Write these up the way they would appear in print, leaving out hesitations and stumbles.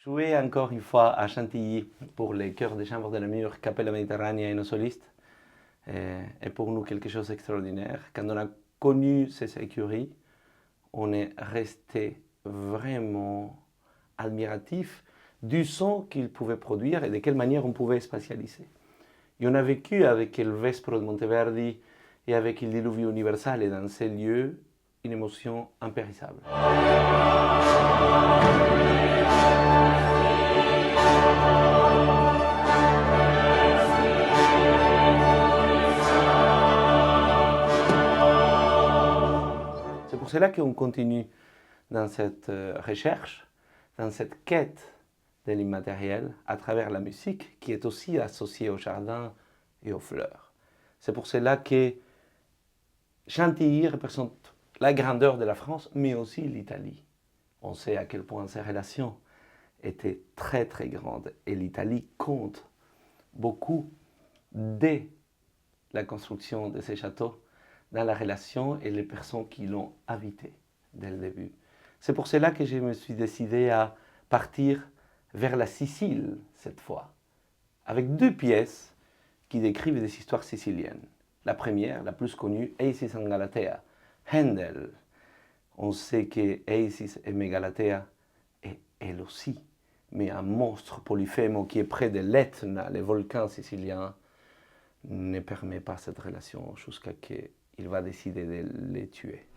Jouer encore une fois à Chantilly pour les chœurs des chambres de Namur, Capella Méditerranée et nos solistes est pour nous quelque chose d'extraordinaire. Quand on a connu ces écuries, on est resté vraiment admiratif du son qu'ils pouvaient produire et de quelle manière on pouvait spatialiser. Et on a vécu avec le Vespro de Monteverdi et avec il Diluvio Universale dans ces lieux une émotion impérissable. C'est pour cela qu'on continue dans cette recherche, dans cette quête de l'immatériel à travers la musique qui est aussi associée au jardin et aux fleurs. C'est pour cela que Chantilly représente la grandeur de la France, mais aussi l'Italie. On sait à quel point ces relations étaient très très grandes et l'Italie compte beaucoup dès la construction de ces châteaux dans la relation et les personnes qui l'ont habité dès le début. C'est pour cela que je me suis décidé à partir vers la Sicile cette fois, avec deux pièces qui décrivent des histoires siciliennes. La première, la plus connue, Acis and Galatea, Handel. On sait que Acis et Galatea est elle aussi, mais un monstre Polyphémo qui est près de l'Etna, le volcan sicilien, ne permet pas cette relation jusqu'à ce qu'il va décider de les tuer.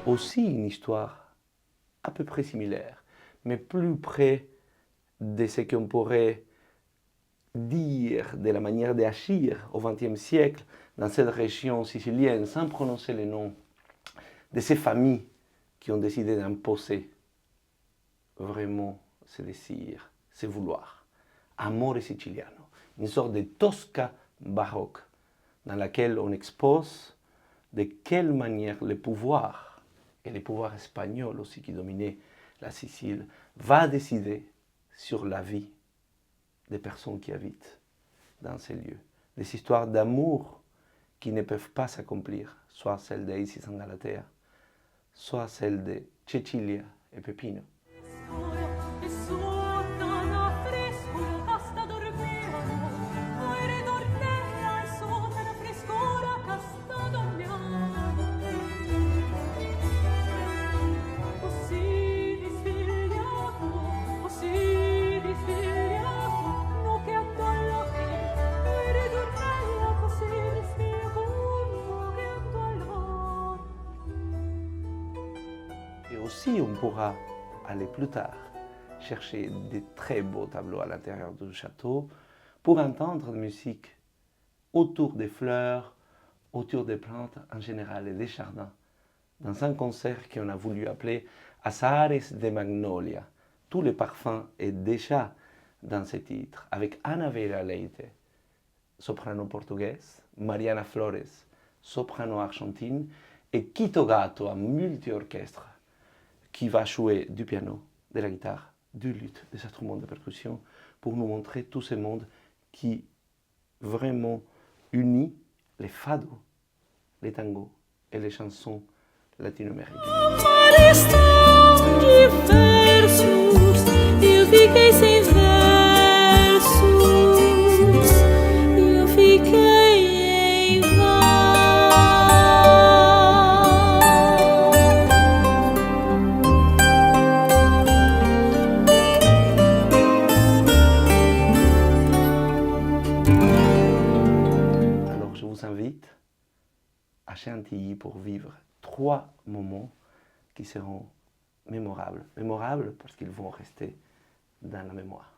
Aussi une histoire à peu près similaire, mais plus près de ce qu'on pourrait dire de la manière d'agir au XXe siècle dans cette région sicilienne, sans prononcer les noms de ces familles qui ont décidé d'imposer vraiment ce désir, ce vouloir. Amore siciliano, une sorte de Tosca baroque dans laquelle on expose de quelle manière le pouvoir, et le pouvoir espagnol aussi qui dominait la Sicile, va décider sur la vie des personnes qui habitent dans ces lieux. Des histoires d'amour qui ne peuvent pas s'accomplir, soit celle d'Acis and Galatea, soit celle de Cecilia et Peppino. Et aussi, on pourra aller plus tard chercher des très beaux tableaux à l'intérieur du château pour entendre de musique autour des fleurs, autour des plantes en général et des jardins, dans un concert qu'on a voulu appeler Azahares de Magnolia. Tous les parfums est déjà dans ce titre, avec Ana Vera Leite, soprano portugaise, Mariana Flores, soprano argentine, et Quito Gato, un multi-orchestre, qui va jouer du piano, de la guitare, du luth, des instruments de percussion, pour nous montrer tout ce monde qui vraiment unit les fados, les tangos et les chansons latino-américaines. Je vous invite à Chantilly pour vivre 3 moments qui seront mémorables. Mémorables parce qu'ils vont rester dans la mémoire.